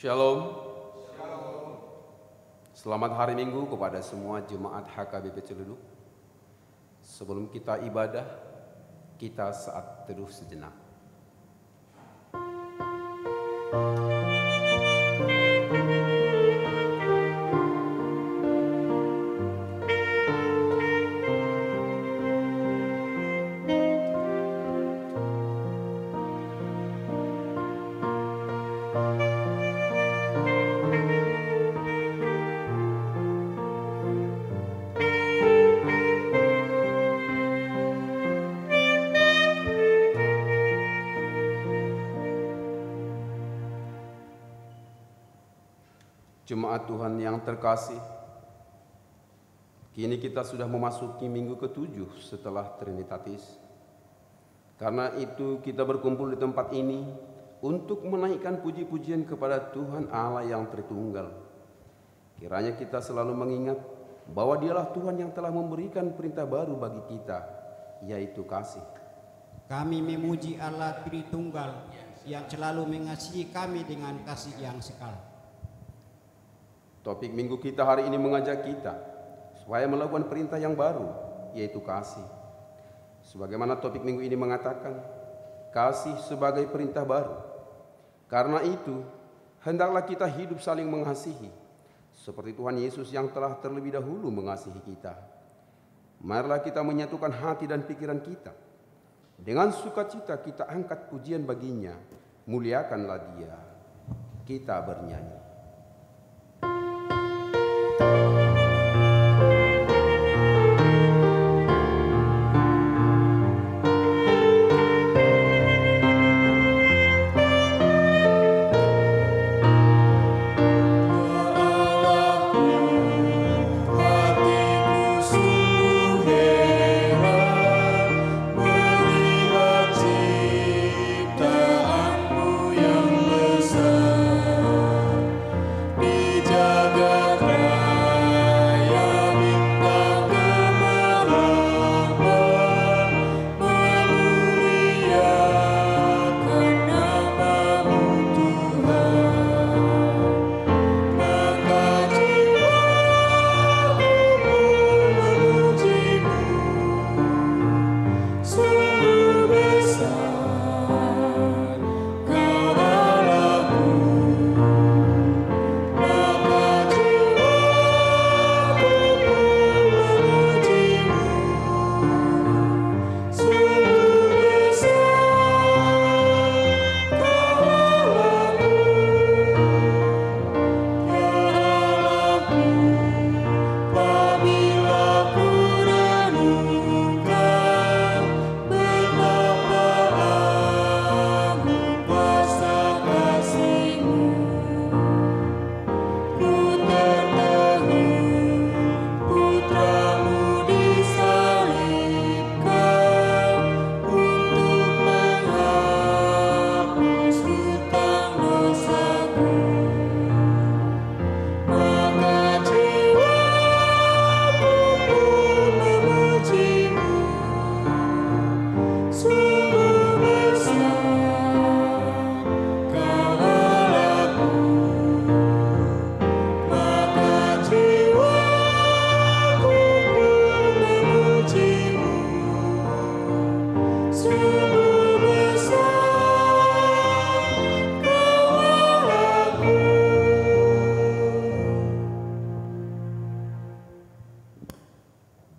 Shalom. Selamat hari Minggu kepada semua jemaat HKBP Celuduk. Sebelum kita ibadah, kita saat teduh sejenak. Jemaat Tuhan yang terkasih, kini kita sudah memasuki minggu ke-7 setelah Trinitatis. Karena itu kita berkumpul di tempat ini untuk menaikkan puji-pujian kepada Tuhan Allah yang Tritunggal. Kiranya kita selalu mengingat bahwa Dialah Tuhan yang telah memberikan perintah baru bagi kita, yaitu kasih. Kami memuji Allah Tritunggal yang selalu mengasihi kami dengan kasih yang sekal. Topik minggu kita hari ini mengajak kita supaya melakukan perintah yang baru, yaitu kasih. Sebagaimana topik minggu ini mengatakan, kasih sebagai perintah baru. Karena itu, hendaklah kita hidup saling mengasihi, seperti Tuhan Yesus yang telah terlebih dahulu mengasihi kita. Marilah kita menyatukan hati dan pikiran kita. Dengan sukacita kita angkat pujian baginya, muliakanlah Dia. Kita bernyanyi.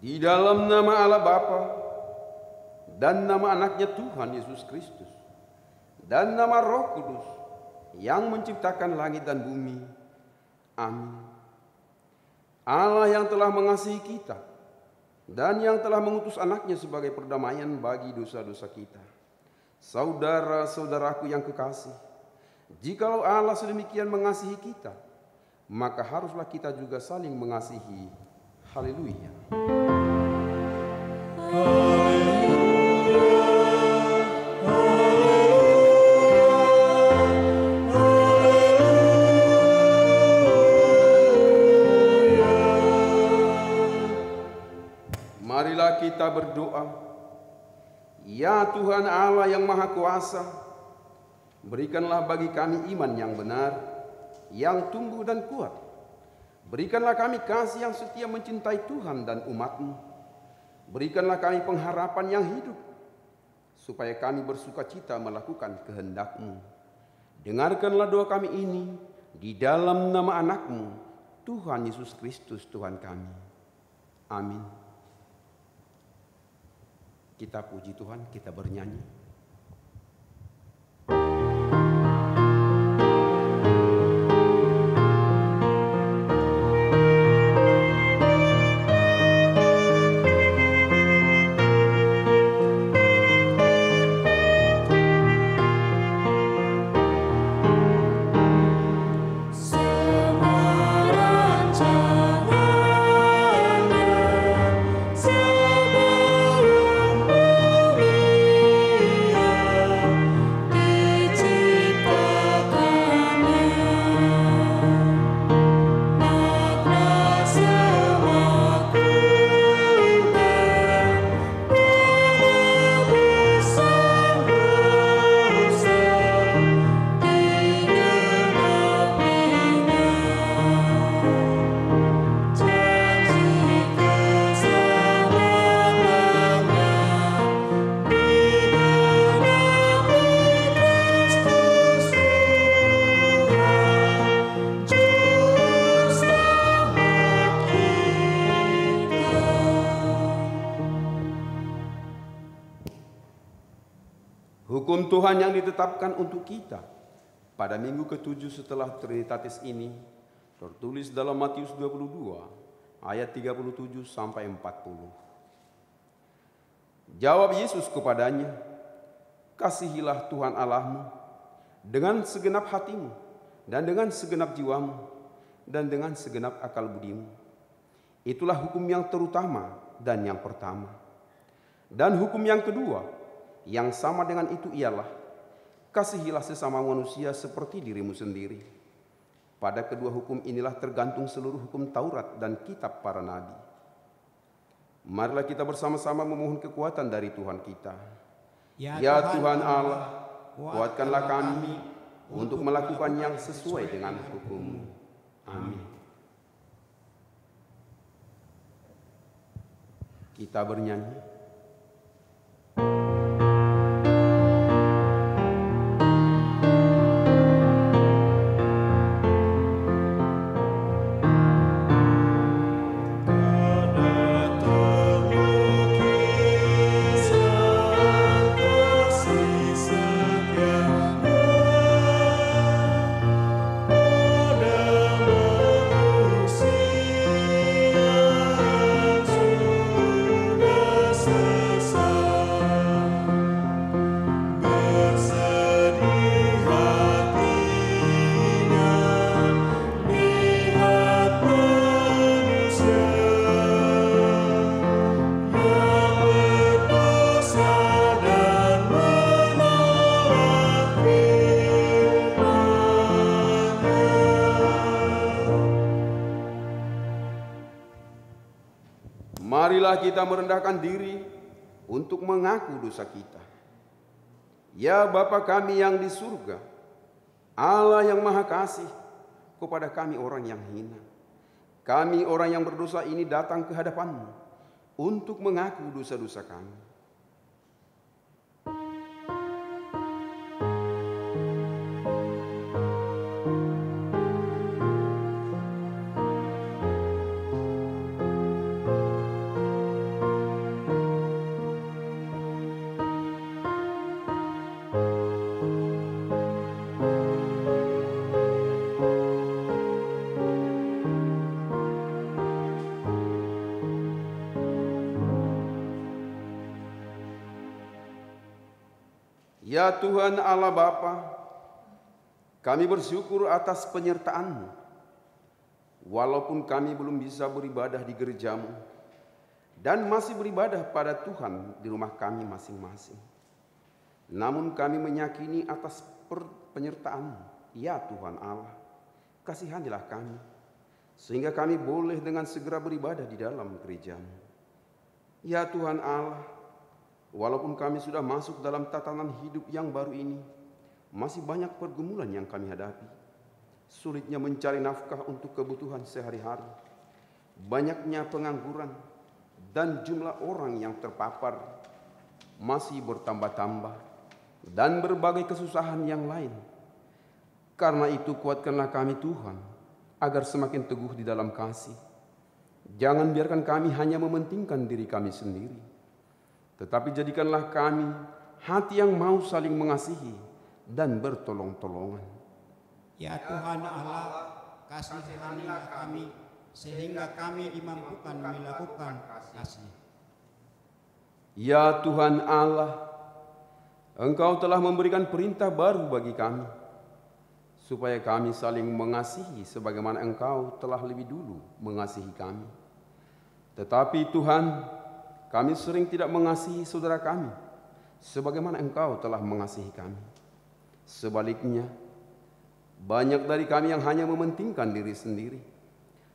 Di dalam nama Allah Bapa dan nama anaknya Tuhan Yesus Kristus dan nama Roh Kudus yang menciptakan langit dan bumi. Amin. Allah yang telah mengasihi kita dan yang telah mengutus anaknya sebagai perdamaian bagi dosa-dosa kita. Saudara-saudaraku yang kekasih, jikalau Allah sedemikian mengasihi kita, maka haruslah kita juga saling mengasihi. Haleluya. Marilah kita berdoa. Ya Tuhan Allah yang Maha Kuasa, berikanlah bagi kami iman yang benar, yang tumbuh dan kuat. Berikanlah kami kasih yang setia mencintai Tuhan dan umat-Mu. Berikanlah kami pengharapan yang hidup, supaya kami bersuka cita melakukan kehendak-Mu. Dengarkanlah doa kami ini di dalam nama anak-Mu, Tuhan Yesus Kristus Tuhan kami. Amin. Kita puji Tuhan, kita bernyanyi. Hukum Tuhan yang ditetapkan untuk kita pada minggu ke-7 setelah Trinitatis ini tertulis dalam Matius 22 ayat 37 sampai 40. Jawab Yesus kepadanya, "Kasihilah Tuhan Allahmu dengan segenap hatimu dan dengan segenap jiwamu dan dengan segenap akal budimu. Itulah hukum yang terutama dan yang pertama. Dan hukum yang kedua yang sama dengan itu ialah, kasihilah sesama manusia seperti dirimu sendiri. Pada kedua hukum inilah tergantung seluruh hukum Taurat dan kitab para nabi." Marilah kita bersama-sama memohon kekuatan dari Tuhan kita. Ya Tuhan Allah, kuatkanlah kami untuk melakukan yang sesuai dengan hukum-Mu. Amin. Kita bernyanyi. Marilah kita merendahkan diri untuk mengaku dosa kita. Ya Bapa kami yang di surga, Allah yang Maha Kasih kepada kami orang yang hina. Kami orang yang berdosa ini datang ke hadapan-Mu untuk mengaku dosa-dosa kami. Ya Tuhan Allah Bapa, kami bersyukur atas penyertaan-Mu. Walaupun kami belum bisa beribadah di gereja-Mu dan masih beribadah pada Tuhan di rumah kami masing-masing. Namun kami meyakini atas penyertaan-Mu. Ya Tuhan Allah, kasihanilah kami, sehingga kami boleh dengan segera beribadah di dalam gereja-Mu. Ya Tuhan Allah, walaupun kami sudah masuk dalam tatanan hidup yang baru ini, masih banyak pergumulan yang kami hadapi. sulitnya mencari nafkah untuk kebutuhan sehari-hari, banyaknya pengangguran, dan jumlah orang yang terpapar masih bertambah-tambah, dan berbagai kesusahan yang lain. Karena itu kuatkanlah kami Tuhan, agar semakin teguh di dalam kasih. Jangan biarkan kami hanya mementingkan diri kami sendiri, tetapi jadikanlah kami hati yang mau saling mengasihi dan bertolong-tolongan. Ya Tuhan Allah, kasihanilah kami, sehingga kami dimampukan melakukan kasih. Ya Tuhan Allah, Engkau telah memberikan perintah baru bagi kami, supaya kami saling mengasihi sebagaimana Engkau telah lebih dulu mengasihi kami. Tetapi Tuhan, kami sering tidak mengasihi saudara kami sebagaimana Engkau telah mengasihi kami. Sebaliknya, banyak dari kami yang hanya mementingkan diri sendiri,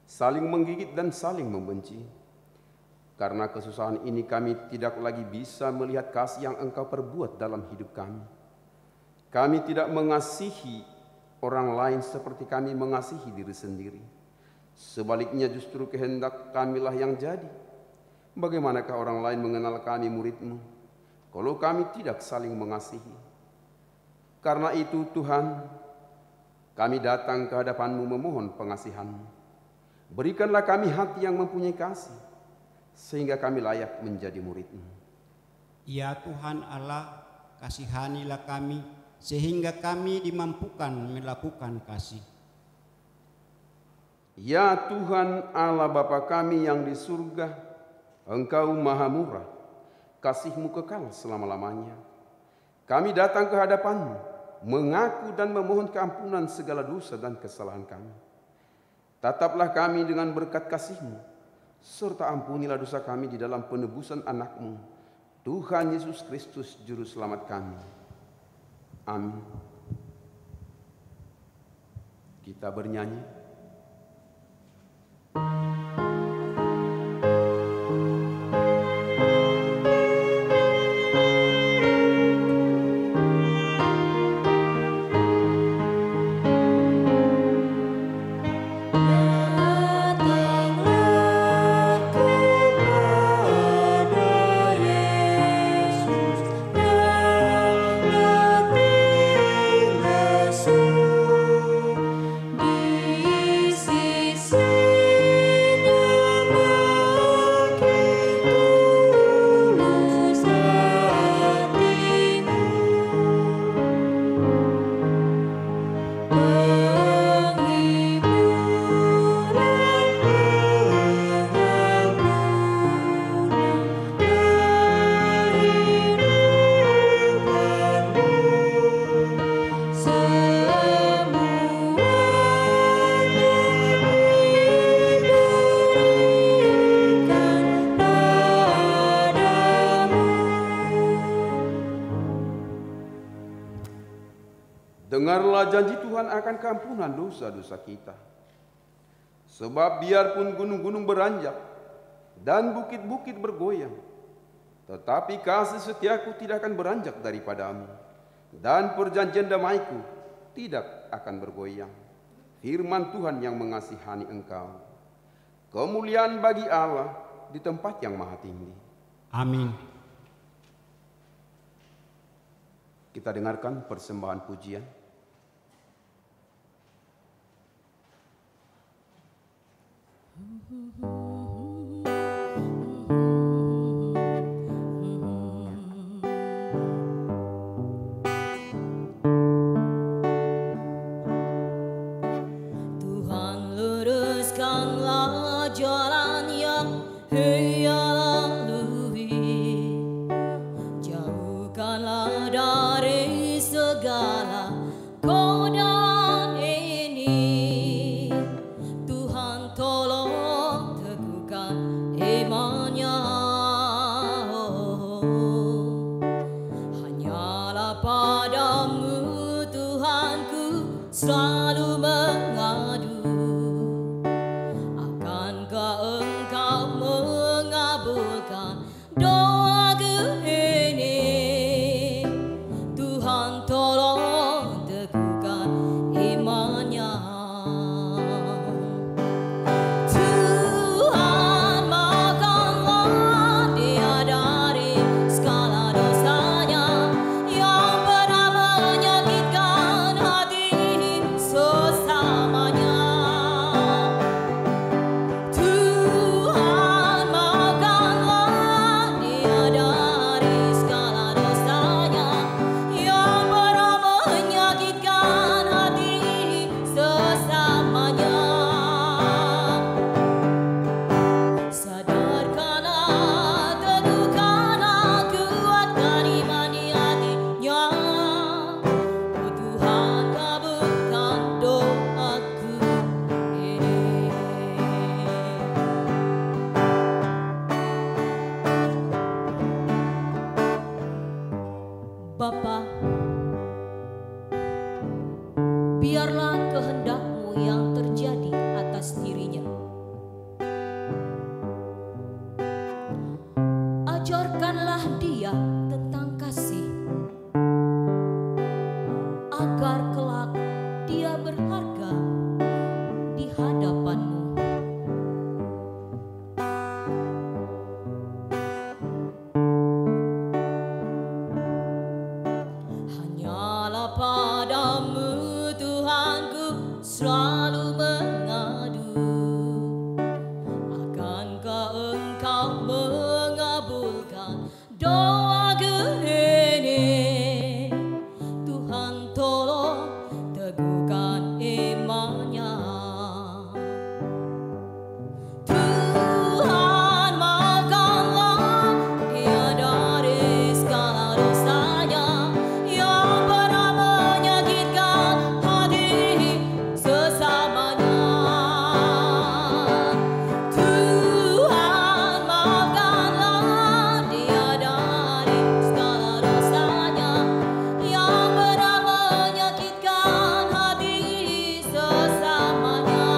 saling menggigit dan saling membenci. Karena kesusahan ini kami tidak lagi bisa melihat kasih yang Engkau perbuat dalam hidup kami. Kami tidak mengasihi orang lain seperti kami mengasihi diri sendiri. Sebaliknya justru kehendak kamilah yang jadi. Bagaimanakah orang lain mengenal kami murid-Mu, kalau kami tidak saling mengasihi? Karena itu Tuhan, kami datang ke hadapan-Mu memohon pengasihan-Mu. Berikanlah kami hati yang mempunyai kasih, sehingga kami layak menjadi murid-Mu. Ya Tuhan Allah, kasihanilah kami, sehingga kami dimampukan melakukan kasih. Ya Tuhan Allah Bapa kami yang di surga, Engkau maha murah, kasih-Mu kekal selama-lamanya. Kami datang ke hadapan-Mu, mengaku dan memohon keampunan segala dosa dan kesalahan kami. Tataplah kami dengan berkat kasih-Mu, serta ampunilah dosa kami di dalam penebusan anak-Mu, Tuhan Yesus Kristus Juru Selamat kami. Amin. Kita bernyanyi. Dengarlah janji Tuhan akan keampunan dosa-dosa kita. Sebab biarpun gunung-gunung beranjak dan bukit-bukit bergoyang, tetapi kasih setiaku tidak akan beranjak daripadamu, dan perjanjian damaiku tidak akan bergoyang. Firman Tuhan yang mengasihani engkau. Kemuliaan bagi Allah di tempat yang maha tinggi. Amin. Kita dengarkan persembahan pujian. Tuhan luruskanlah jalan yang ia lalui, jauhkanlah dari segala godaan ini. Tuhan tolong teguhkan imannya, hanyalah padamu Tuhanku selalu mengadu. Akankah engkau mengabulkan doaku ini? Tuhan tolong teguhkan imannya. Bapa, biarlah kehendak-Mu yang terjadi atas dirinya. Ajarkanlah dia tentang kasih, agar kelak dia berharga di hadapan-Mu. Hanyalah padamu Tuhanku selalu mengadu, akankah Engkau mengabulkan doaku ini? Tuhan tolong teguhkan imannya. Tuhan maafkanlah dia dari segala dosanya yang pernah menyakitkan hati sesamanya. Tuhan maafkanlah dia dari segala dosanya yang pernah menyakitkan hati sesamanya.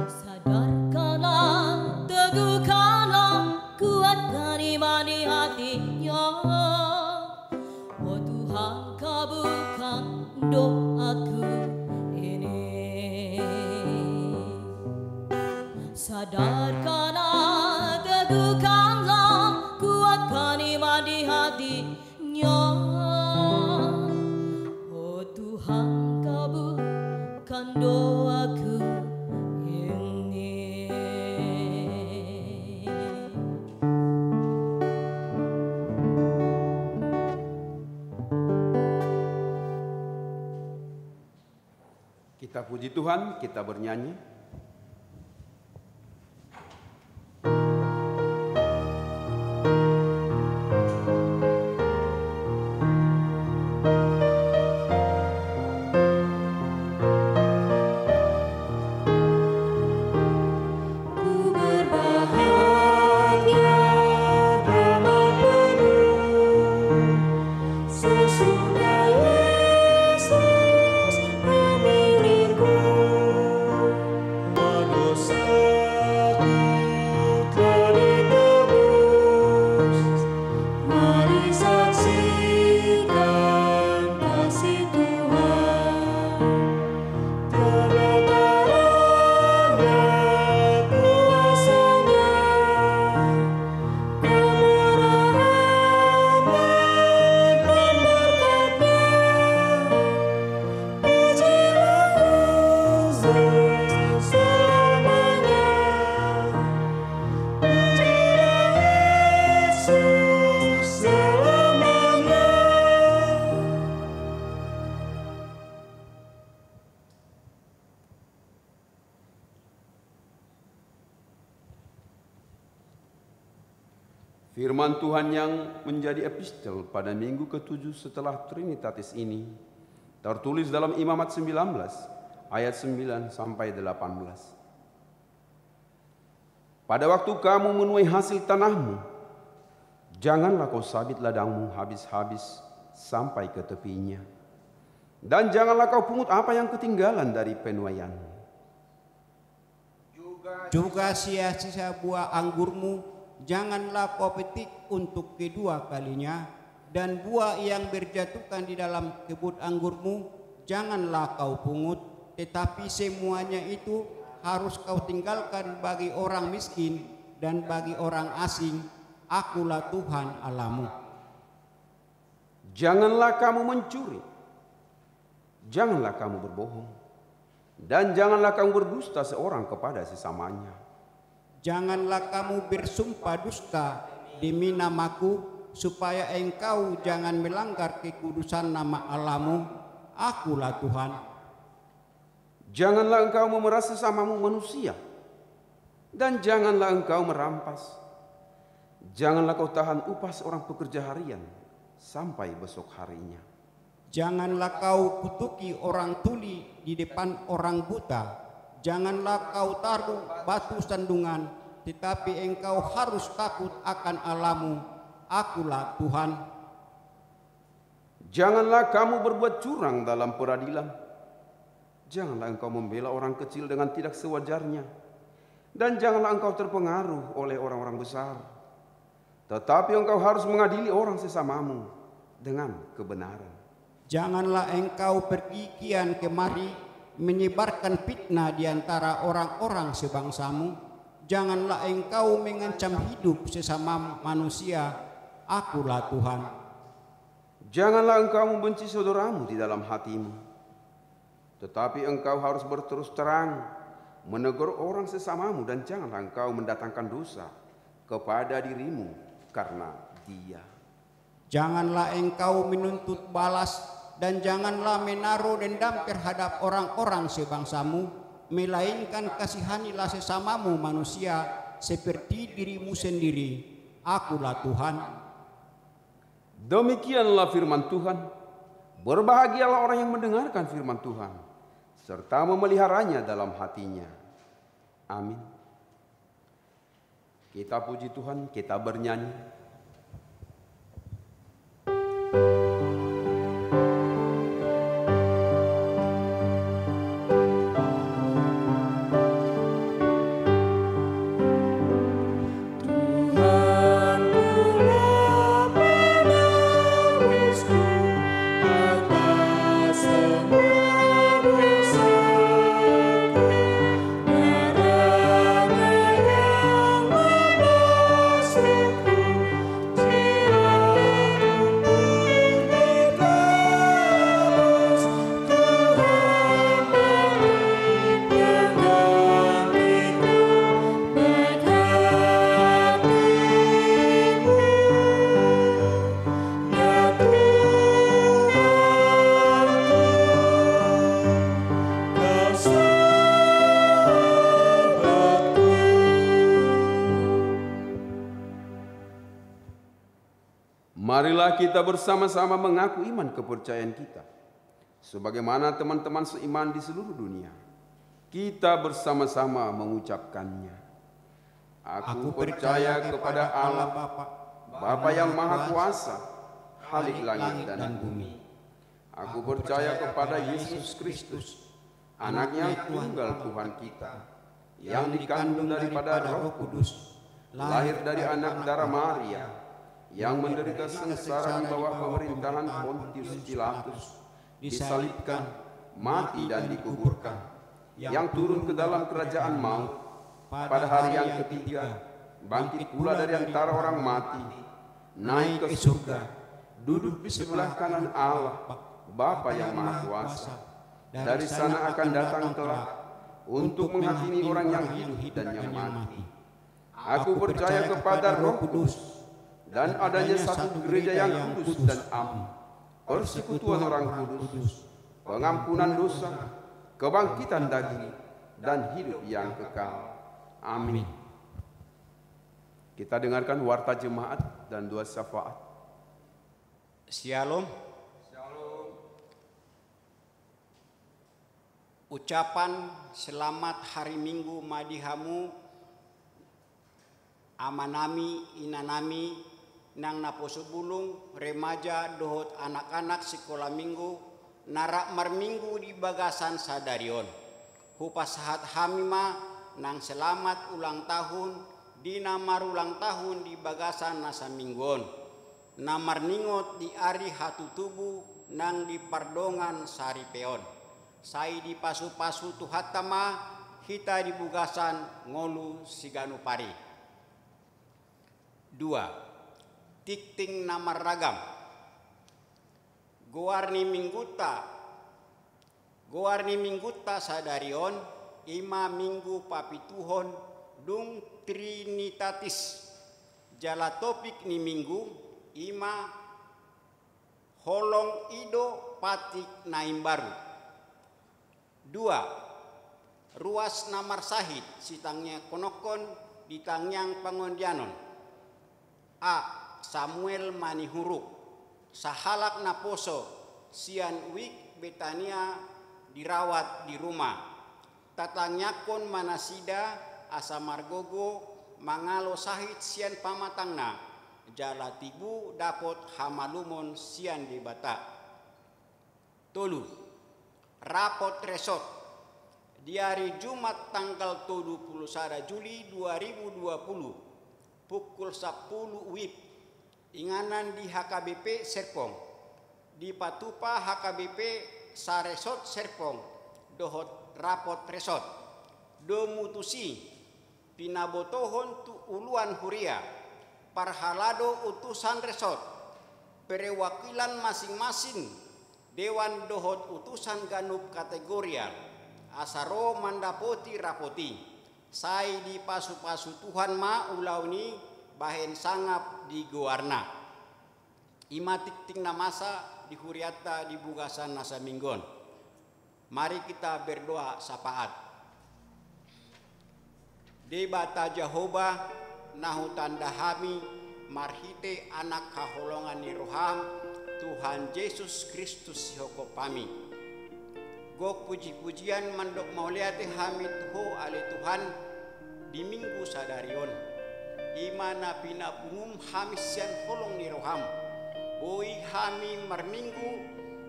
Sadarkanlah, teguhkanlah, kuatkan iman di hatinya. Oh Tuhan, kabulkan doaku ini. Sadarkanlah, teguhkanlah, kuatkan iman di hatinya. Oh Tuhan, kabulkan doaku ini. Kita puji Tuhan, kita bernyanyi. Ku berbahagia damai penuh, sesudah Yesus memilihku. Dosaku telah ditebus, mari saksikan kasih Tuhan. Kebenarannya, kuasanya, kemurahannya dan berkatnya. Pujilah Yesus selamanya. Pujilah Yesus selamanya. Firman Tuhan yang menjadi epistel pada minggu ke-7 setelah Trinitatis ini tertulis dalam Imamat 19 ayat 9 sampai 18. Pada waktu kamu menuai hasil tanahmu, janganlah kau sabit ladangmu habis-habis sampai ke tepinya. Dan janganlah kau pungut apa yang ketinggalan dari penuaianmu. Juga sia-sia buah anggurmu janganlah kau petik untuk kedua kalinya, dan buah yang berjatuhkan di dalam kebun anggurmu janganlah kau pungut, tetapi semuanya itu harus kau tinggalkan bagi orang miskin dan bagi orang asing. Akulah Tuhan Allahmu. Janganlah kamu mencuri, janganlah kamu berbohong, dan janganlah kamu berdusta seorang kepada sesamanya. Janganlah kamu bersumpah dusta demi namaku, supaya engkau jangan melanggar kekudusan nama Allahmu. Akulah Tuhan. Janganlah engkau memerah sesamamu manusia, dan janganlah engkau merampas. Janganlah kau tahan upah seorang pekerja harian sampai besok harinya. Janganlah kau kutuki orang tuli di depan orang buta. Janganlah kau taruh batu sandungan, tetapi engkau harus takut akan Allahmu. Akulah Tuhan. Janganlah kamu berbuat curang dalam peradilan. Janganlah engkau membela orang kecil dengan tidak sewajarnya. Dan janganlah engkau terpengaruh oleh orang-orang besar. Tetapi engkau harus mengadili orang sesamamu dengan kebenaran. Janganlah engkau pergi kian kemari menyebarkan fitnah di antara orang-orang sebangsamu. Janganlah engkau mengancam hidup sesama manusia. Akulah Tuhan. Janganlah engkau membenci saudaramu di dalam hatimu. Tetapi engkau harus berterus terang menegur orang sesamamu, dan janganlah engkau mendatangkan dosa kepada dirimu karena dia. Janganlah engkau menuntut balas dan janganlah menaruh dendam terhadap orang-orang sebangsamu, melainkan kasihanilah sesamamu manusia seperti dirimu sendiri. Akulah Tuhan. Demikianlah firman Tuhan. Berbahagialah orang yang mendengarkan firman Tuhan serta memeliharanya dalam hatinya. Amin. Kita puji Tuhan, kita bernyanyi. Marilah kita bersama-sama mengaku iman kepercayaan kita. Sebagaimana teman-teman seiman di seluruh dunia, kita bersama-sama mengucapkannya. Aku percaya kepada Allah Bapa yang Maha Kuasa, Khalik langit dan bumi. Aku percaya kepada Yesus Kristus, Anaknya tunggal Tuhan kita, yang dikandung daripada Roh Kudus, lahir dari anak darah Maria, yang menderita sengsara di bawah pemerintahan Pontius Pilatus, disalibkan, mati dan dikuburkan, yang turun ke dalam kerajaan maut, pada hari yang ketiga, bangkit pula dari antara orang mati, naik ke surga, duduk di sebelah kanan Allah, Bapa yang Maha Kuasa. Dari sana akan datang kelak untuk menghakimi orang yang hidup dan yang mati. Aku percaya kepada Roh Kudus, dan adanya satu gereja yang kudus dan am, persekutuan orang kudus, pengampunan dosa, kebangkitan daging, dan hidup yang kekal. Amin. Kita dengarkan warta jemaat dan doa syafaat. Shalom. Ucapan selamat hari Minggu Madihamu, amanami, inanami, nang naposo bulung, remaja, dohot anak-anak sekolah minggu, narak marminggu di bagasan sadarion. Hupasahat hamima, nang selamat ulang tahun, di namar ulang tahun di bagasan nasa minggon. Namar ningot di ari hatu tubuh, nang di pardongan sari peon. Sai di pasu-pasu tuhatama, hita di bugasan ngolu siganu pari. 2. Tikting namar ragam. Goarni mingguta sadarion, ima minggu papituhon, dung trinitatis. Jala topik ni minggu, ima holong ido patik naim baru. 2. Ruas namar sahid, sitangnya konokon, ditangyang pangondianon. A. Samuel Manihuruk, sahalak naposo, sian wik Betania dirawat di rumah. Tatanyakon manasida asa margogo mangalo sahid sian pamatangna, jala tibu dapot hamalumon sian di bata. Tolu, rapot resot di hari Jumat tanggal 21 Juli 2020 pukul 10 WIB inganan di HKBP Serpong di Patupa HKBP Saresot Serpong dohot rapot resot do mutusi pinabotohon tu uluan huria parhalado utusan resot perwakilan masing-masing dewan dohot utusan ganup kategorial asaro mandapoti rapoti sai di pasu-pasu Tuhan ma ulauni bahen sangap di goarna imatik ting namasa di huriata di bugasan nasa minggon. Mari kita berdoa sapaat. Debata Jehovah nahu tanda hami marhite anak kaholongan ni roham Tuhan Yesus Kristus hoko pami. Gok puji-pujian mandok mauliate hami tuho ale Tuhan di minggu sadarion. Imana pina pungum hami sian holong ni roham. Boi hami marminggu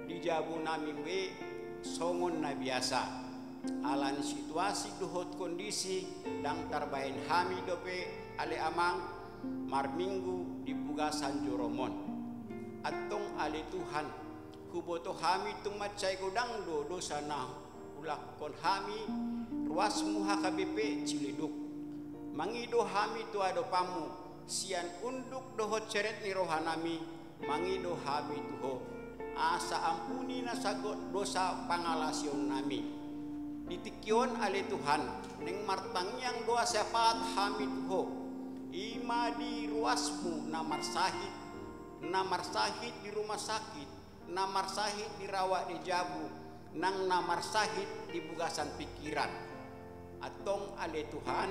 di jabu nami we songon na biasa alan situasi dohot kondisi dang tarbahin hami dope ale amang marminggu di bugasan joromon atong ale Tuhan kuboto hami tung macay godang do dosa na ulakon hami ruasmu HKBP Ciliduk mangido hami tu ado pamu sian unduk dohot ceret ni rohanami mangido hami tuho asa ampuni na sagot dosa pangalasyon nami ditikyon ale Tuhan neng martangyang doa sepat hami tuho ima di ruasmu na marsahit di rumah sakit na marsahit di rawat di jabu nang na marsahit di bugasan pikiran atong ale Tuhan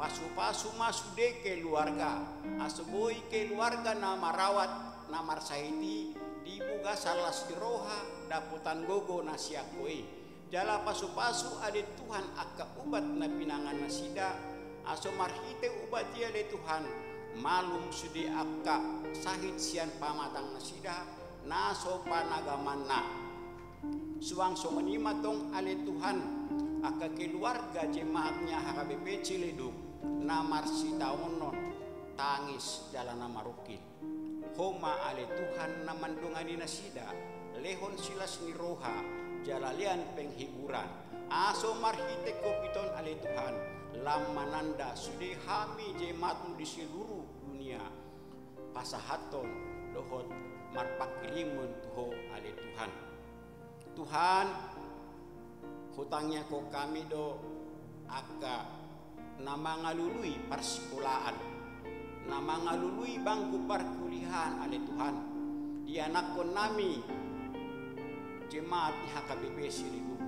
pasu-pasu masude keluarga asboy keluarga na marawat na marsahiti di buga salas di roha daputan gogo nasiakoi jala pasu-pasu ade Tuhan akka ubat na pinangan nasida aso marhite ubat dia le Tuhan malum sudi akka sahit sian pamatang nasida naso panagamanna suang somanima tong ale Tuhan akka keluarga jemaatnya HKBP Ciledug na marsita onon tangis jalan marukin homa ale Tuhan na mandungani nasida lehon silas ni roha jalalian penghiburan aso marhite kopiton ale Tuhan lam mananda sude hami jematu di seluruh dunia pasahaton dohot marpakilimun tuho ale Tuhan Tuhan hutangnya ko kami do akka nama ngalului persekolahan nama ngalului bangku perkuliahan ale Tuhan di anak kon nami jemaat di HKBP Ciledug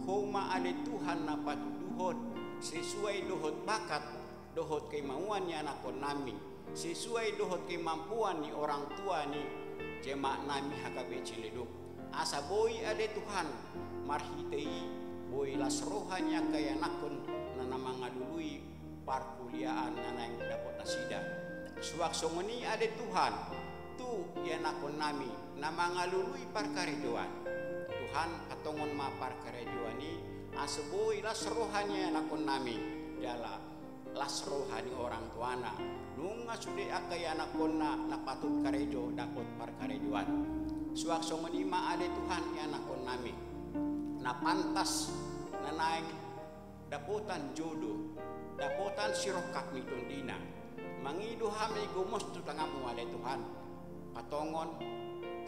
homa ale Tuhan na patuduhot sesuai dohot bakat dohot kemauannya anak kon nami sesuai dohot kemampuan ni orang tua ni jemaat nami HKBP Ciledug asa boy ale Tuhan marhitei boy las rohanya kaya nakon na nama ngalului parkuliaan na yang dapat nasida suwak songoni ada Tuhan tu ya nakon nami nama ngalului parkarejoan Tuhan katongon ma parkarejoani aseboy las rohanya nakon nami jala las rohani orang tuana nunga sude akaya nakon na patut karejo dapat parkarejoan suwak songoni ma ada Tuhan ya nakon nami na pantas na naing daputan jodoh daputan sirokak mitun dina mangido hami gumos tu tangamu ale Tuhan patongon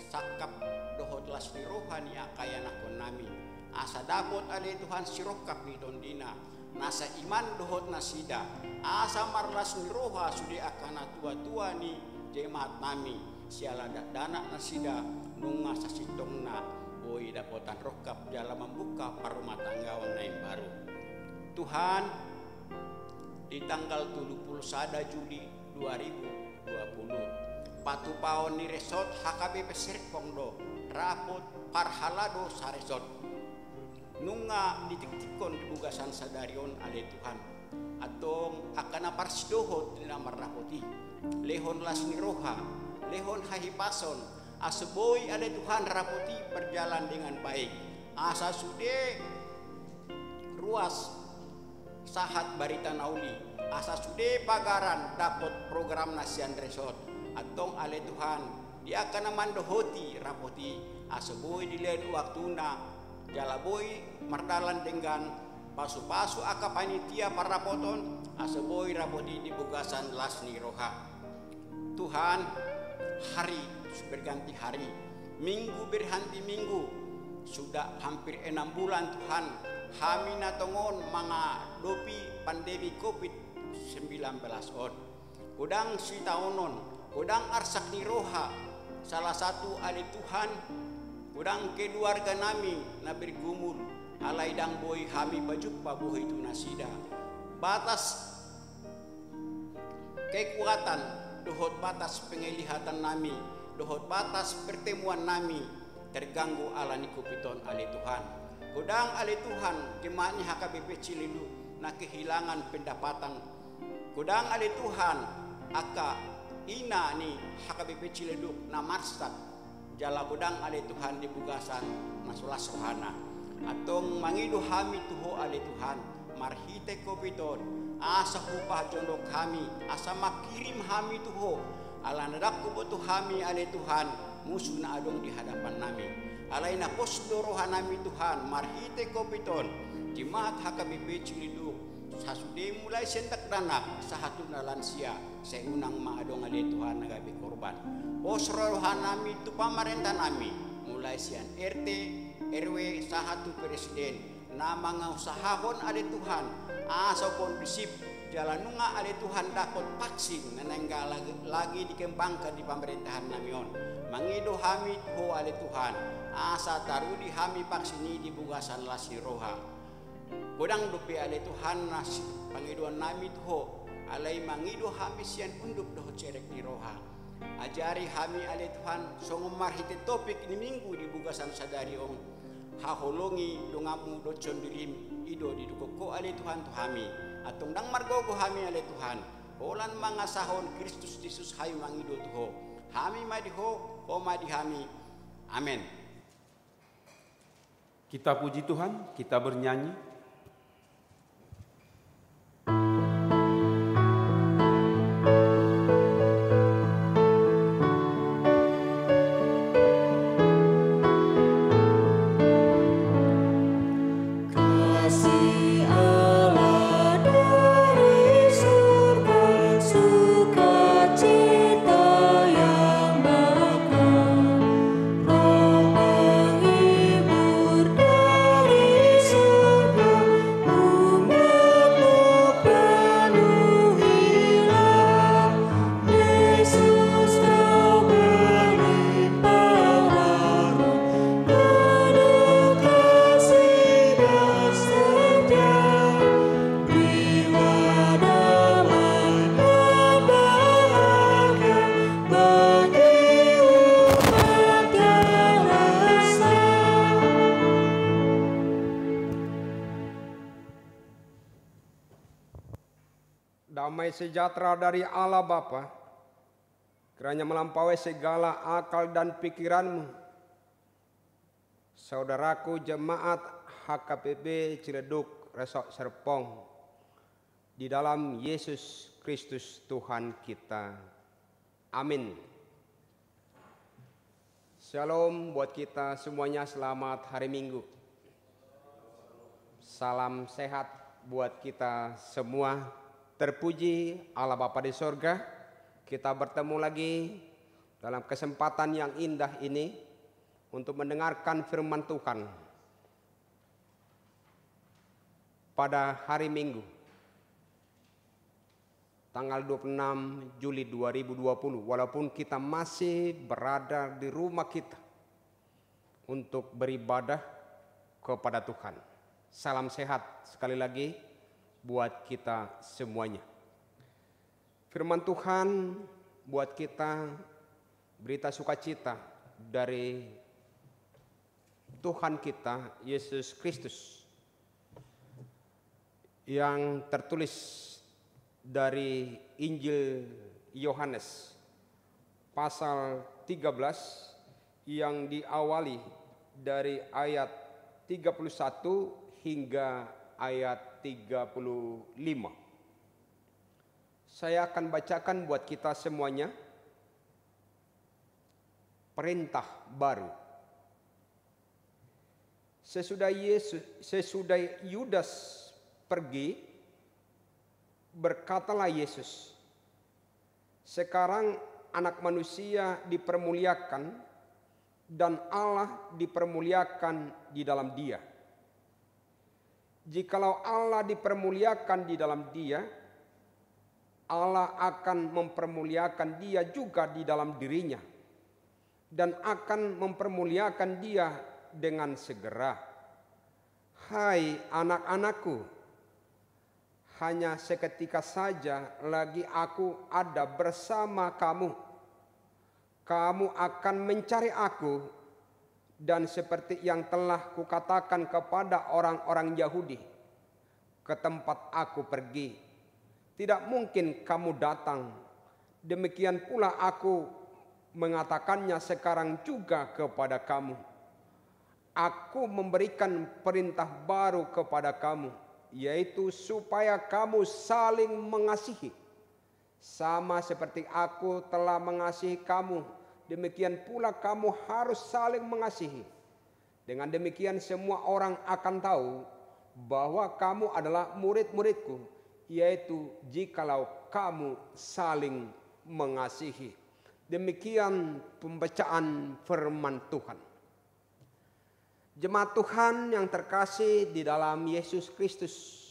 sakap dohot las ni rohani akaya nakon nami asa dapot ale Tuhan sirokak mitun dina nasa iman dohot nasida asa marlas ni roha sudi akana tua-tua ni jemaat nami siala dana nasida nunga sasitongna boy dapotan rokap jala membuka parumah tanggawan naim baru Tuhan di tanggal 31 Juli 2020 patupaon ni resort HKBP Serpong do rapot parhalado sa resort nunga ditiktikon tugasan sadarion ale Tuhan atong akana parsidohot nila marrapoti lehon lasni roha, lehon hahipason, aseboy ale Tuhan rapoti berjalan dengan baik. Asa sude ruas sahat barita nauli, asa sude pagaran dapat program nasian resort. Atong ale Tuhan dia akan mandohoti rapoti aseboy dilen waktuna jalaboy mardalan dengan pasu-pasu aka panitia parapoton aseboy rapoti di bugasan lasni roha. Tuhan, hari berganti hari, minggu berganti minggu, sudah hampir 6 bulan Tuhan kami natongon mga dopi pandemi COVID-19 on. Kudang si taonon, kudang arsak ni roha, salah satu ali Tuhan, kudang keluarga nami na bergumul, alay dang boy kami bajukpa buhay itu nasida. Batas kekuatan, dohot batas penglihatan nami, dohot batas pertemuan nami terganggu ala ni kupiton ali Tuhan. Kudang ali Tuhan kemani HKBP Ciledug na kehilangan pendapatan. Kudang ali Tuhan aka ina ni HKBP Ciledug na marsat jala kudang ali Tuhan di bugasan nasulas sohana. Atong mangido hami tuho ali Tuhan marhite kupiton asa hupah jondok kami asa makirim hami tuho ala nadak kubutuh kami ale Tuhan musuh na adong di hadapan nami alay na posdorohan nami Tuhan marhite kopiton jemaat HKBP Ciledug sasude mulai sentak danak sa hatun na lansia sa unang maadong ale Tuhan nagabi korban posdorohan nami tu pamarenta nami mulai sian RT RW sa hatu presiden na mga usahahon ale Tuhan asa kondusip jalan nunga ale Tuhan dapat vaksin na nangga lagi dikembangkan di pemerintahan namion. Mangido hami ho ale Tuhan asa tarudi hami vaksini di bugasan lasi roha. Kodang dupi ale Tuhan nas pangiduan nami ho alay mangido hami sian undup doh cerek di roha. Ajari hami ale Tuhan songomar hite topik ini minggu di bugasan sadari ong haholongi dongamu docon dirim ido di dukoko ale Tuhan tu hami atong dang margogo hami ale Tuhan holan mga sahon Kristus Yesus hayu mangido tuho hami madiho o madi hami amen. Kita puji Tuhan, kita bernyanyi. Damai sejahtera dari Allah Bapa, kiranya melampaui segala akal dan pikiranmu. Saudaraku jemaat HKBP Ciledug Resort Serpong, di dalam Yesus Kristus Tuhan kita. Amin. Shalom buat kita semuanya, selamat hari Minggu. Salam sehat buat kita semua. Terpuji Allah Bapa di sorga, kita bertemu lagi dalam kesempatan yang indah ini untuk mendengarkan firman Tuhan pada hari Minggu tanggal 26 Juli 2020, walaupun kita masih berada di rumah kita untuk beribadah kepada Tuhan. Salam sehat sekali lagi buat kita semuanya. Firman Tuhan buat kita berita sukacita dari Tuhan kita Yesus Kristus yang tertulis dari Injil Yohanes pasal 13 yang diawali dari ayat 31 hingga ayat 35. Saya akan bacakan buat kita semuanya. Perintah baru. Sesudah Yudas pergi, berkatalah Yesus, "Sekarang Anak Manusia dipermuliakan dan Allah dipermuliakan di dalam Dia. Jikalau Allah dipermuliakan di dalam Dia, Allah akan mempermuliakan Dia juga di dalam dirinya dan akan mempermuliakan Dia dengan segera. Hai anak-anakku, hanya seketika saja lagi aku ada bersama kamu. Kamu akan mencari aku, dan seperti yang telah kukatakan kepada orang-orang Yahudi, ke tempat aku pergi, tidak mungkin kamu datang. Demikian pula aku mengatakannya sekarang juga kepada kamu. Aku memberikan perintah baru kepada kamu, yaitu supaya kamu saling mengasihi. Sama seperti aku telah mengasihi kamu, demikian pula kamu harus saling mengasihi. Dengan demikian semua orang akan tahu bahwa kamu adalah murid-muridku, yaitu jikalau kamu saling mengasihi." Demikian pembacaan firman Tuhan. Jemaat Tuhan yang terkasih di dalam Yesus Kristus,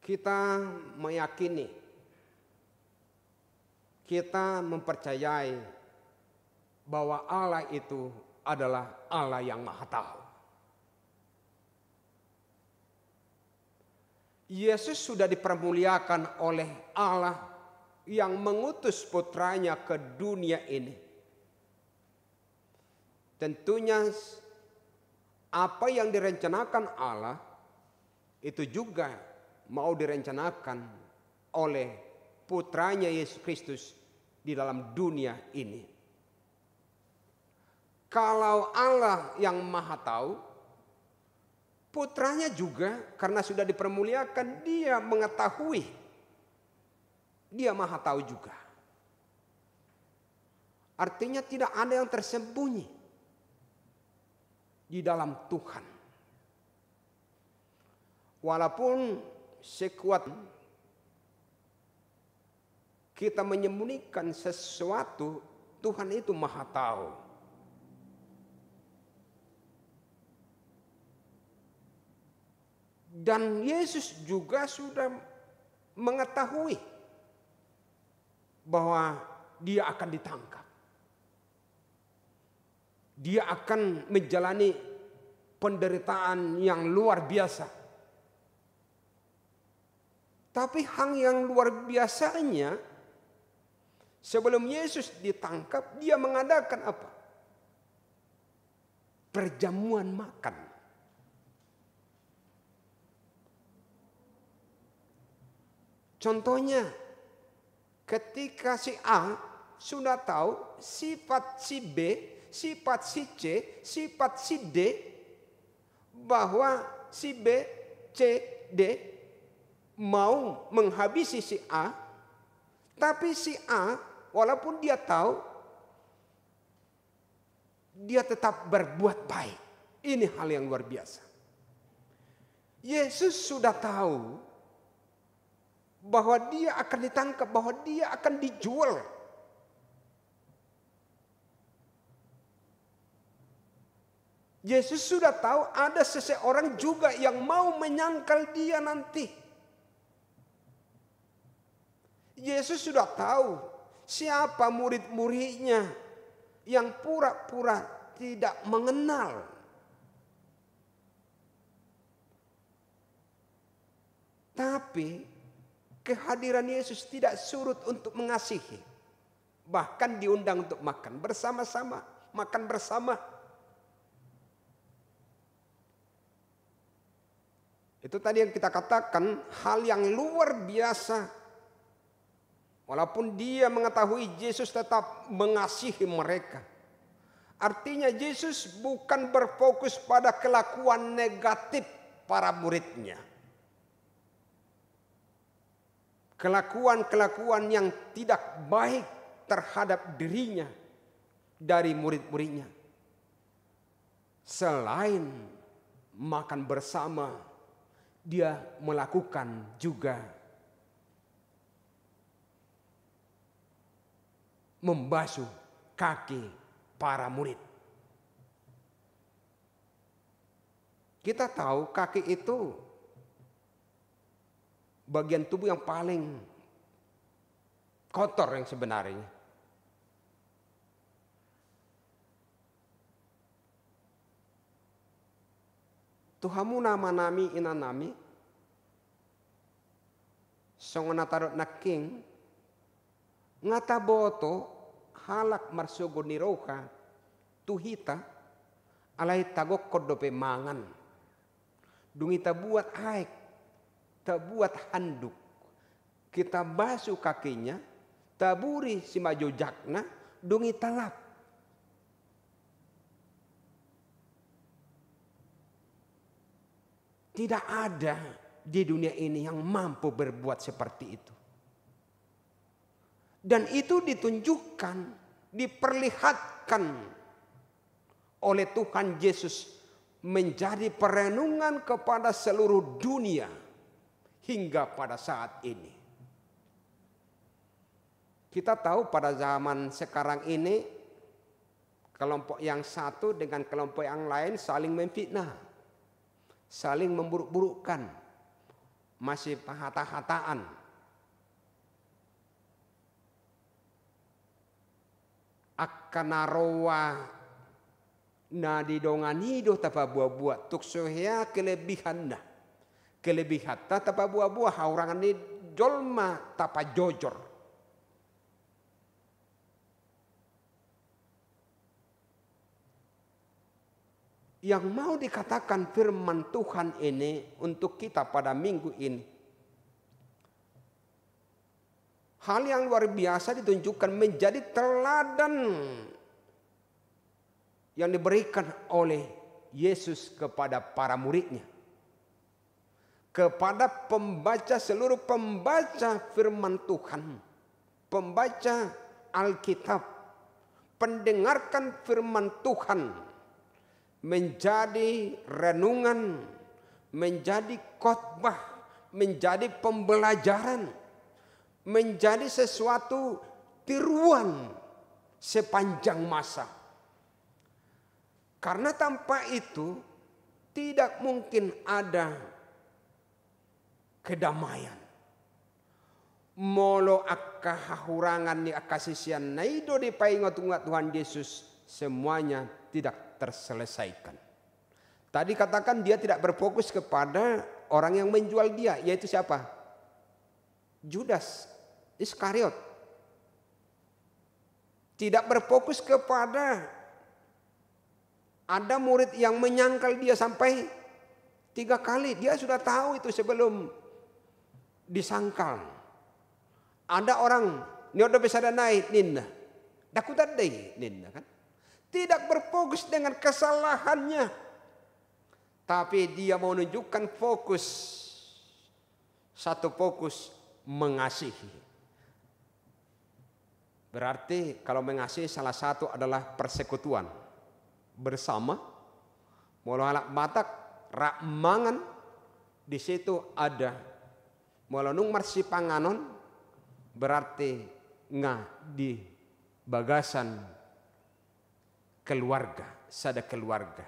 kita meyakini, kita mempercayai bahwa Allah itu adalah Allah yang Maha Tahu. Yesus sudah dipermuliakan oleh Allah yang mengutus putranya ke dunia ini. Tentunya apa yang direncanakan Allah itu juga mau direncanakan oleh putranya Yesus Kristus di dalam dunia ini. Kalau Allah yang Maha Tahu, putranya juga karena sudah dipermuliakan, dia mengetahui, dia Maha Tahu juga. Artinya tidak ada yang tersembunyi di dalam Tuhan. Walaupun sekuat kita menyembunyikan sesuatu, Tuhan itu Maha Tahu. Dan Yesus juga sudah mengetahui bahwa dia akan ditangkap. Dia akan menjalani penderitaan yang luar biasa. Tapi hal yang luar biasanya, sebelum Yesus ditangkap, dia mengadakan apa? Perjamuan makan. Contohnya, ketika si A sudah tahu sifat si B, sifat si C, sifat si D, bahwa si B, C, D mau menghabisi si A, tapi si A walaupun dia tahu, dia tetap berbuat baik. Ini hal yang luar biasa. Yesus sudah tahu bahwa dia akan ditangkap, bahwa dia akan dijual. Yesus sudah tahu ada seseorang juga yang mau menyangkal dia nanti. Yesus sudah tahu siapa murid-muridnya yang pura-pura tidak mengenal. Tapi kehadiran Yesus tidak surut untuk mengasihi. Bahkan diundang untuk makan bersama-sama, makan bersama. Itu tadi yang kita katakan, hal yang luar biasa Walaupun dia mengetahui, Yesus tetap mengasihi mereka. Artinya Yesus bukan berfokus pada kelakuan negatif para muridnya. Kelakuan-kelakuan yang tidak baik terhadap dirinya dari murid-muridnya. Selain makan bersama, dia melakukan juga membasuh kaki para murid. Kita tahu kaki itu bagian tubuh yang paling kotor yang sebenarnya. Tuhamu nama nami inanami songona tarot naking ngata boto halak marsogo niroka tuhita alai tagok kodope mangan dungi ta buat aek ta buat handuk kita basuh kakinya taburi si majojakna dungi talap. Tidak ada di dunia ini yang mampu berbuat seperti itu. Dan itu ditunjukkan, diperlihatkan oleh Tuhan Yesus menjadi perenungan kepada seluruh dunia hingga pada saat ini. Kita tahu pada zaman sekarang ini kelompok yang satu dengan kelompok yang lain saling memfitnah. Saling memburuk-burukkan, masih hata-hataan. Akanarowa nadidonganido tapa buah-buah tuksohea kelebihanna. Kelebihan tapa buah-buah haurangan ni jolma tapa jojor. Yang mau dikatakan firman Tuhan ini untuk kita pada minggu ini. Hal yang luar biasa ditunjukkan menjadi teladan yang diberikan oleh Yesus kepada para muridnya. Kepada pembaca, seluruh pembaca firman Tuhan. Pembaca Alkitab. Pendengarkan firman Tuhan. Menjadi renungan, menjadi khotbah, menjadi pembelajaran, menjadi sesuatu tiruan sepanjang masa. Karena tanpa itu tidak mungkin ada kedamaian. Molo akka hahurangan ni akasisian naido di paingot-ungat Tuhan Yesus semuanya tidak terselesaikan. Tadi katakan dia tidak berfokus kepada orang yang menjual dia, yaitu siapa? Judas Iskariot. Tidak berfokus kepada ada murid yang menyangkal dia sampai 3 kali. Dia sudah tahu itu sebelum disangkal. Ada orang nyodo bisa naik ninna. Dakutan deh ninna kan. Tidak berfokus dengan kesalahannya. Tapi dia mau menunjukkan fokus. Satu fokus mengasihi. Berarti kalau mengasihi salah satu adalah persekutuan. Bersama. Molo halak batak rak mangan. Di situ ada. Molo nung marsi panganon. Berarti di bagasan keluarga, sada keluarga.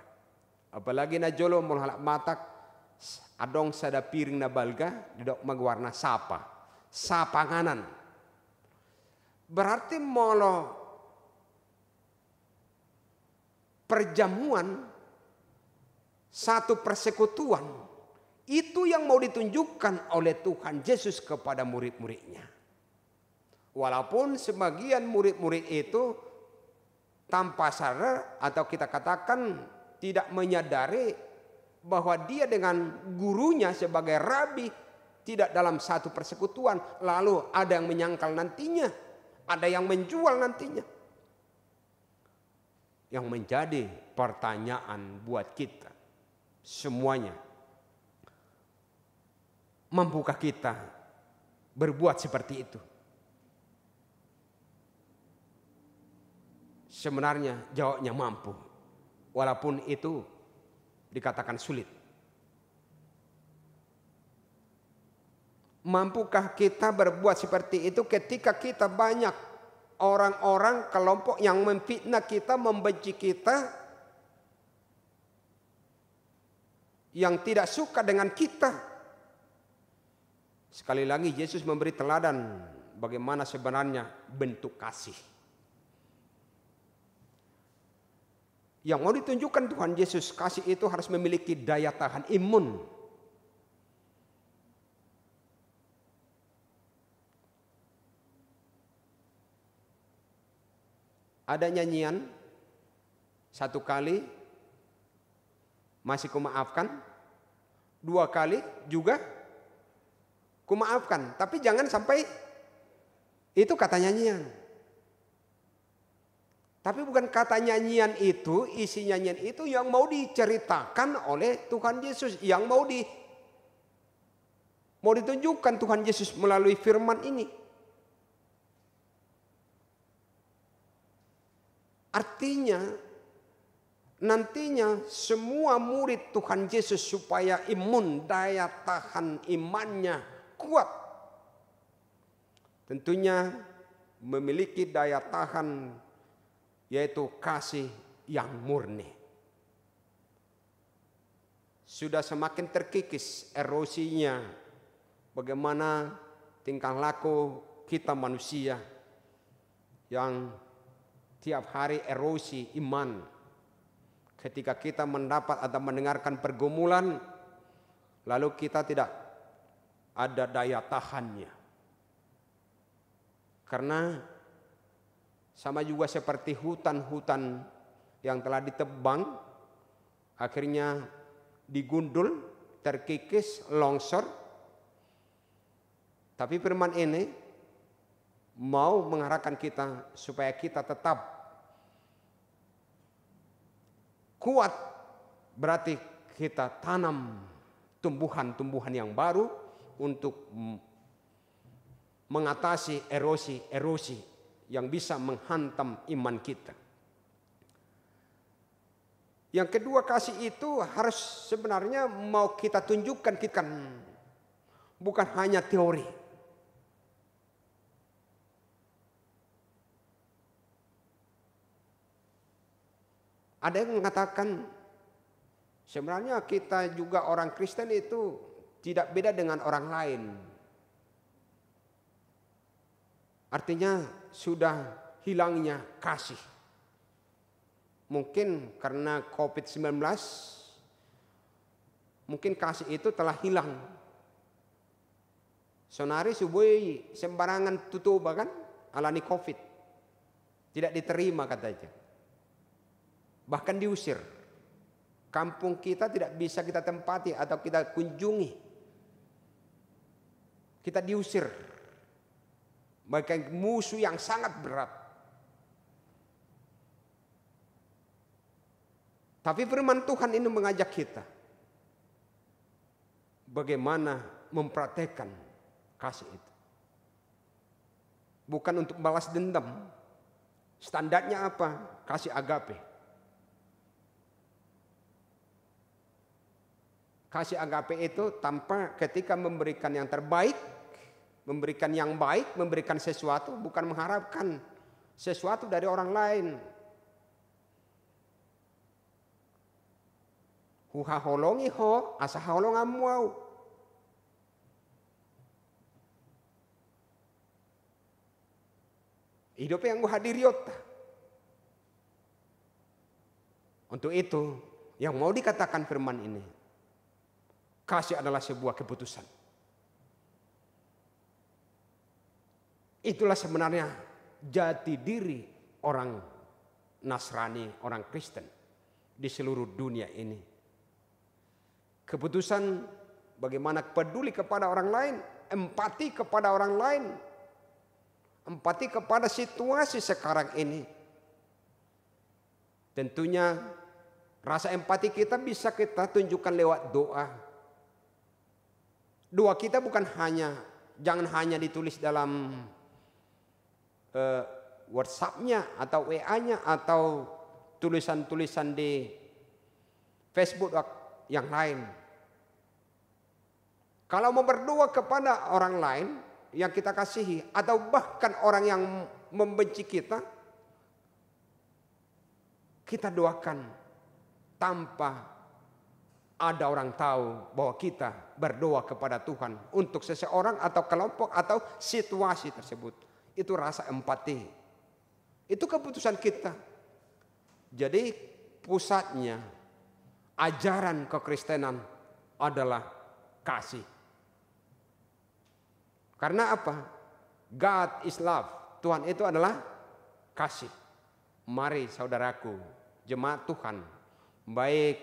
Apalagi na jolo mul halak matak adong sada piring na balga didok magwarna sapa. Sapanganan. Berarti molo perjamuan satu persekutuan itu yang mau ditunjukkan oleh Tuhan Yesus kepada murid-muridnya. Walaupun sebagian murid-murid itu tanpa sadar atau kita katakan tidak menyadari bahwa dia dengan gurunya sebagai rabi tidak dalam satu persekutuan, lalu ada yang menyangkal nantinya, ada yang menjual nantinya. Yang menjadi pertanyaan buat kita semuanya, mampukah kita berbuat seperti itu? Sebenarnya jawabnya mampu, walaupun itu dikatakan sulit. Mampukah kita berbuat seperti itu ketika kita banyak orang-orang kelompok yang memfitnah kita, membenci kita, yang tidak suka dengan kita? Sekali lagi Yesus memberi teladan bagaimana sebenarnya bentuk kasih. Yang mau ditunjukkan Tuhan Yesus, kasih itu harus memiliki daya tahan imun. Ada nyanyian, satu kali masih kumaafkan, dua kali juga kumaafkan. Tapi jangan sampai itu kata nyanyian. Tapi bukan kata nyanyian itu, isi nyanyian itu yang mau diceritakan oleh Tuhan Yesus, yang mau ditunjukkan Tuhan Yesus melalui firman ini. Artinya nantinya semua murid Tuhan Yesus supaya imun, daya tahan imannya kuat, tentunya memiliki daya tahan, yaitu kasih yang murni. Sudah semakin terkikis erosinya bagaimana tingkah laku kita manusia yang tiap hari erosi iman. Ketika kita mendapat atau mendengarkan pergumulan, lalu kita tidak ada daya tahannya. Karena sama juga seperti hutan-hutan yang telah ditebang, akhirnya digundul, terkikis, longsor. Tapi firman ini mau mengarahkan kita supaya kita tetap kuat, berarti kita tanam tumbuhan-tumbuhan yang baru untuk mengatasi erosi-erosi yang bisa menghantam iman kita. Yang kedua, kasih itu harus sebenarnya mau kita tunjukkan, kita bukan hanya teori. Ada yang mengatakan sebenarnya kita juga orang Kristen itu tidak beda dengan orang lain. Artinya sudah hilangnya kasih. Mungkin karena COVID-19, mungkin kasih itu telah hilang. Sonari subui sembarangan tutup kan alani COVID. Tidak diterima katanya. Bahkan diusir. Kampung kita tidak bisa kita tempati atau kita kunjungi. Kita diusir. Bahkan musuh yang sangat berat. Tapi firman Tuhan ini mengajak kita bagaimana mempraktekkan kasih itu. Bukan untuk balas dendam. Standarnya apa? Kasih agape. Kasih agape itu tanpa ketika memberikan yang terbaik, memberikan yang baik, memberikan sesuatu, bukan mengharapkan sesuatu dari orang lain. Huha holongi ho, asa holong amuau. Hidup yang hadiriota. Untuk itu, yang mau dikatakan firman ini, kasih adalah sebuah keputusan. Itulah sebenarnya jati diri orang Nasrani, orang Kristen di seluruh dunia ini. Keputusan bagaimana peduli kepada orang lain, empati kepada orang lain, empati kepada situasi sekarang ini. Tentunya rasa empati kita bisa kita tunjukkan lewat doa. Doa kita jangan hanya ditulis dalam WhatsApp-nya atau WA-nya atau tulisan-tulisan di Facebook yang lain. Kalau mau berdoa kepada orang lain yang kita kasihi atau bahkan orang yang membenci kita doakan tanpa ada orang tahu bahwa kita berdoa kepada Tuhan untuk seseorang atau kelompok atau situasi tersebut. Itu rasa empati. Itu keputusan kita. Jadi pusatnya ajaran kekristenan adalah kasih. Karena apa? God is love. Tuhan itu adalah kasih. Mari saudaraku, jemaat Tuhan, baik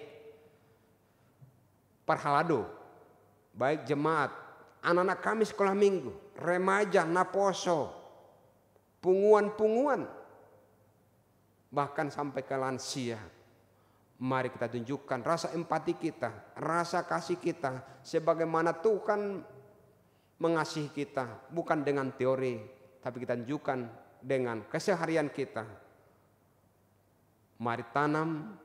Parhalado, baik jemaat, anak-anak kami sekolah minggu, remaja, naposo, punguan-punguan, bahkan sampai ke lansia. Mari kita tunjukkan rasa empati kita, rasa kasih kita, sebagaimana Tuhan mengasihi kita, bukan dengan teori, tapi kita tunjukkan dengan keseharian kita. Mari tanam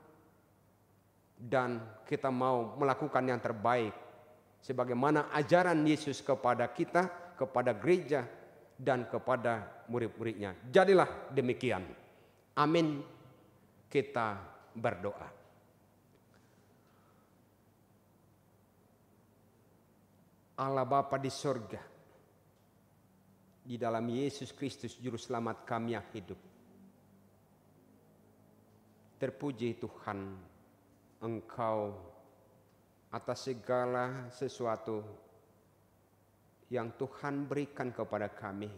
dan kita mau melakukan yang terbaik sebagaimana ajaran Yesus kepada kita, kepada gereja dan kepada murid-muridnya. Jadilah demikian. Amin. Kita berdoa. Allah Bapa di sorga, di dalam Yesus Kristus Juru Selamat kami yang hidup. Terpuji Tuhan, Engkau atas segala sesuatu yang Tuhan berikan kepada kami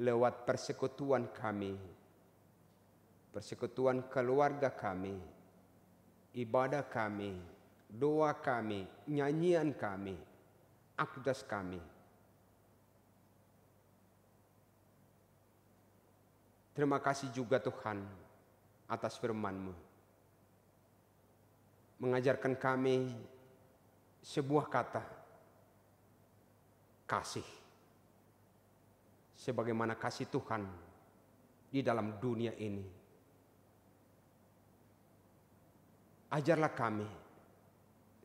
lewat persekutuan kami, persekutuan keluarga kami, ibadah kami, doa kami, nyanyian kami, akdas kami. Terima kasih juga Tuhan atas firman-Mu. Mengajarkan kami sebuah kata, kasih. Sebagaimana kasih Tuhan di dalam dunia ini. Ajarlah kami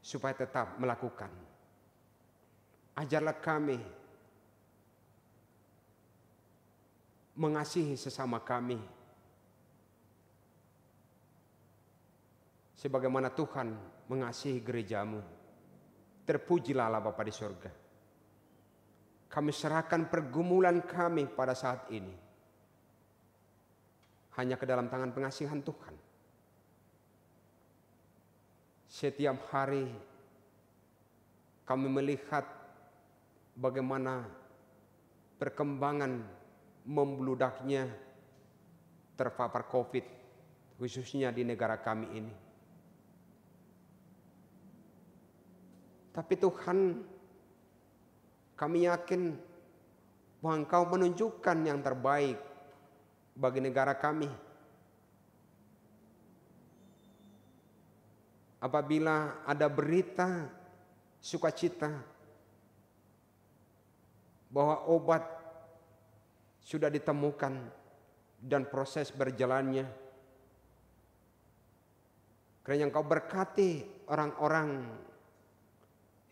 supaya tetap melakukan. Ajarlah kami mengasihi sesama kami. Sebagaimana Tuhan mengasihi gereja-Mu. Terpujilah Allah Bapa di surga. Kami serahkan pergumulan kami pada saat ini hanya ke dalam tangan pengasihan Tuhan. Setiap hari kami melihat bagaimana perkembangan membludaknya terpapar COVID, khususnya di negara kami ini. Tapi Tuhan, kami yakin bahwa Engkau menunjukkan yang terbaik bagi negara kami. Apabila ada berita sukacita bahwa obat sudah ditemukan dan proses berjalannya, kiranya Engkau berkati orang-orang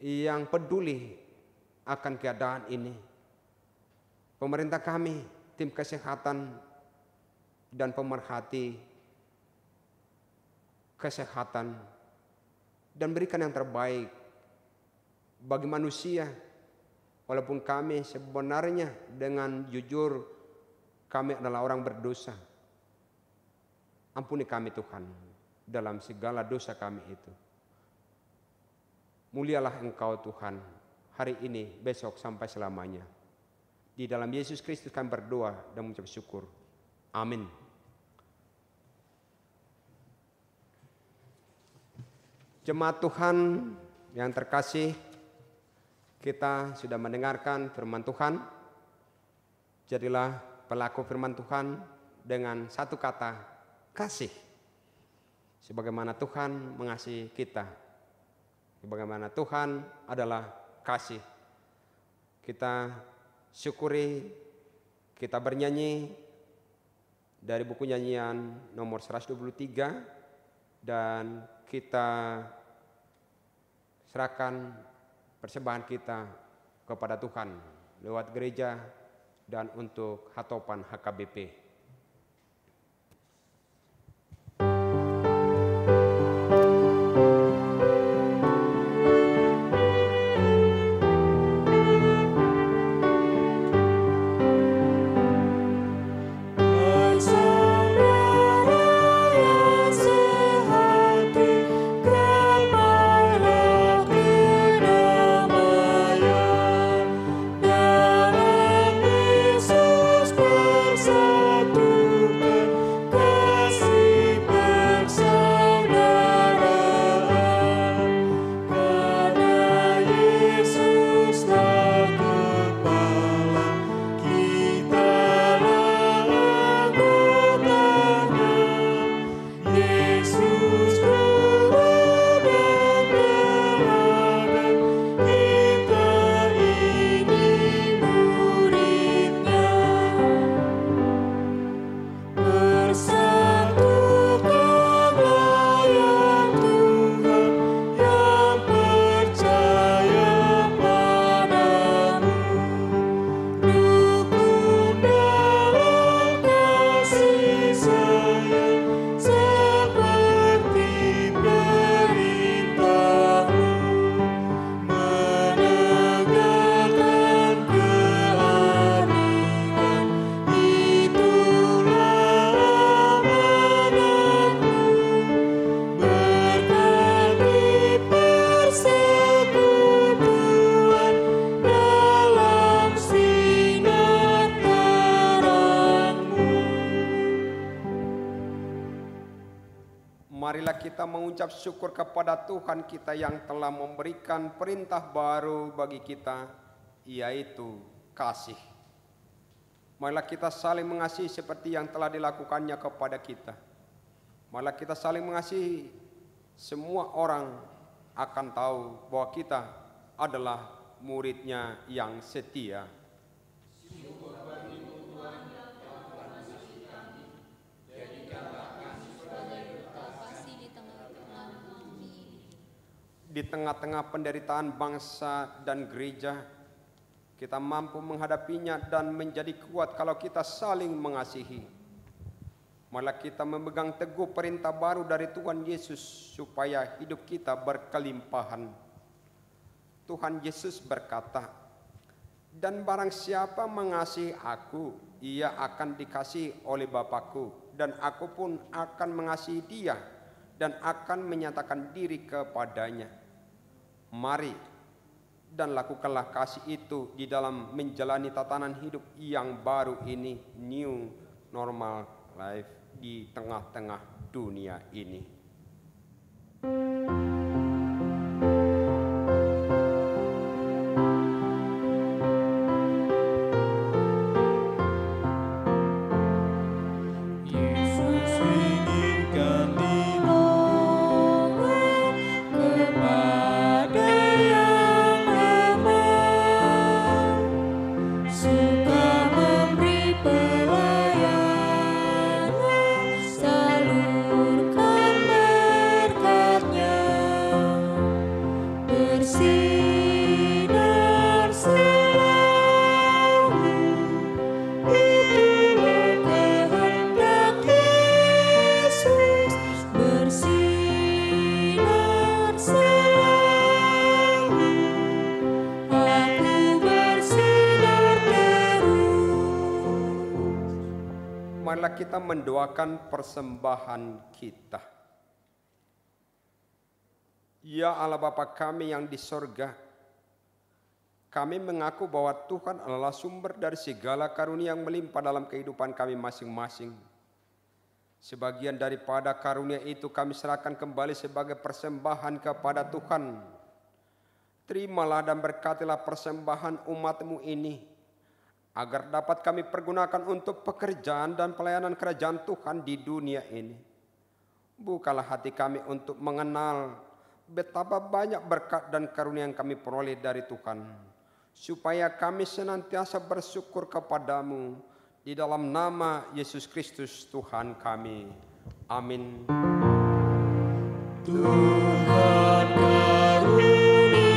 yang peduli akan keadaan ini. Pemerintah kami, tim kesehatan dan pemerhati kesehatan, dan berikan yang terbaik bagi manusia. Walaupun kami sebenarnya dengan jujur kami adalah orang berdosa. Ampuni kami Tuhan dalam segala dosa kami itu. Mulialah Engkau Tuhan hari ini, besok sampai selamanya. Di dalam Yesus Kristus kami berdoa dan mengucap syukur. Amin. Jemaat Tuhan Yang terkasih, kita sudah mendengarkan firman Tuhan. Jadilah pelaku firman Tuhan dengan satu kata, kasih. Sebagaimana Tuhan mengasihi kita. Sebagaimana Tuhan adalah kasih. Kita syukuri, kita bernyanyi dari buku nyanyian nomor 123 dan kita serahkan persembahan kita kepada Tuhan lewat gereja dan untuk hatopan HKBP. Marilah kita mengucap syukur kepada Tuhan kita yang telah memberikan perintah baru bagi kita, yaitu kasih. Marilah kita saling mengasihi seperti yang telah dilakukannya kepada kita. Marilah kita saling mengasihi, semua orang akan tahu bahwa kita adalah murid-Nya yang setia. Di tengah-tengah penderitaan bangsa dan gereja, kita mampu menghadapinya dan menjadi kuat kalau kita saling mengasihi. Malah kita memegang teguh perintah baru dari Tuhan Yesus supaya hidup kita berkelimpahan. Tuhan Yesus berkata, "Dan barang siapa mengasihi aku, ia akan dikasihi oleh Bapa-Ku, dan aku pun akan mengasihi dia dan akan menyatakan diri kepadanya." Mari dan lakukanlah kasih itu di dalam menjalani tatanan hidup yang baru ini, new normal life di tengah-tengah dunia ini. Marilah kita mendoakan persembahan kita. Ya Allah Bapa kami yang di sorga, kami mengaku bahwa Tuhan adalah sumber dari segala karunia yang melimpah dalam kehidupan kami masing-masing. Sebagian daripada karunia itu kami serahkan kembali sebagai persembahan kepada Tuhan Terimalah dan berkatilah persembahan umat-Mu ini, agar dapat kami pergunakan untuk pekerjaan dan pelayanan kerajaan Tuhan di dunia ini. Bukalah hati kami untuk mengenal betapa banyak berkat dan karunia yang kami peroleh dari Tuhan, supaya kami senantiasa bersyukur kepadamu di dalam nama Yesus Kristus Tuhan kami. Amin. Tuhan karuniamu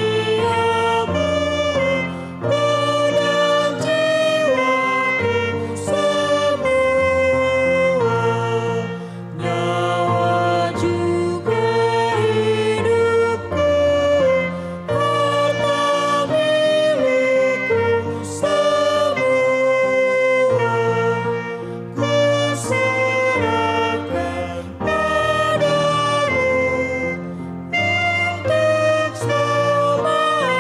pada jiwaku semua, nyawa juga hidupku, harta milikku semua, ku serahkan padamu untuk selama-lamanya.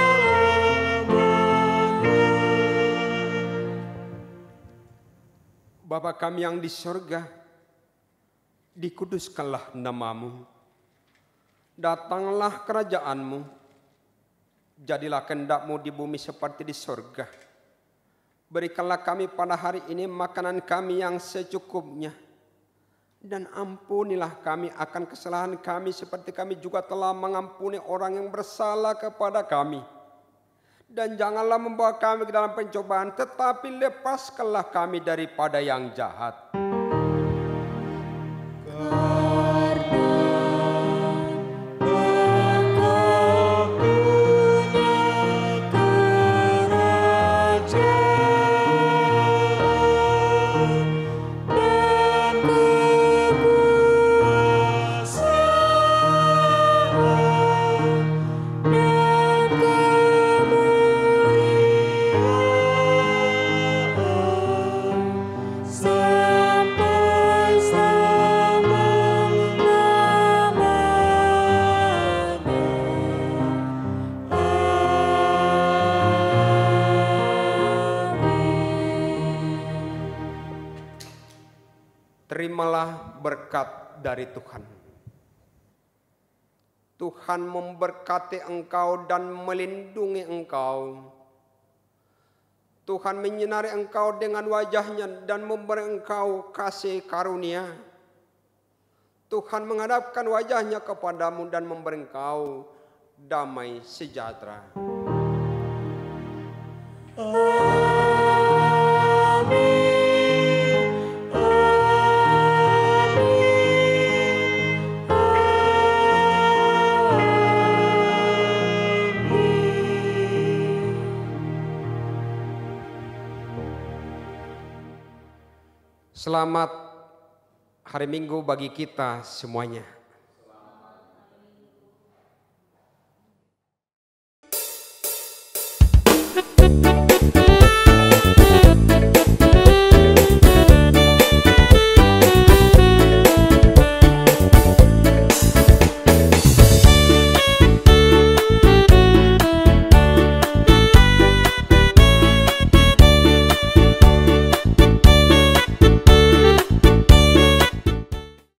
Bapa kami yang di sorga, dikuduskanlah namamu. Datanglah kerajaanmu. Jadilah kehendak-Mu di bumi seperti di sorga. Berikanlah kami pada hari ini makanan kami yang secukupnya. Dan ampunilah kami akan kesalahan kami seperti kami juga telah mengampuni orang yang bersalah kepada kami. Dan janganlah membawa kami ke dalam pencobaan, tetapi lepaskanlah kami daripada yang jahat. Sampai Terimalah berkat dari Tuhan. Tuhan memberkati engkau dan melindungi engkau. Tuhan menyinari engkau dengan wajah-Nya dan memberi engkau kasih karunia. Tuhan menghadapkan wajah-Nya kepadamu dan memberi engkau damai sejahtera. Selamat hari Minggu bagi kita semuanya.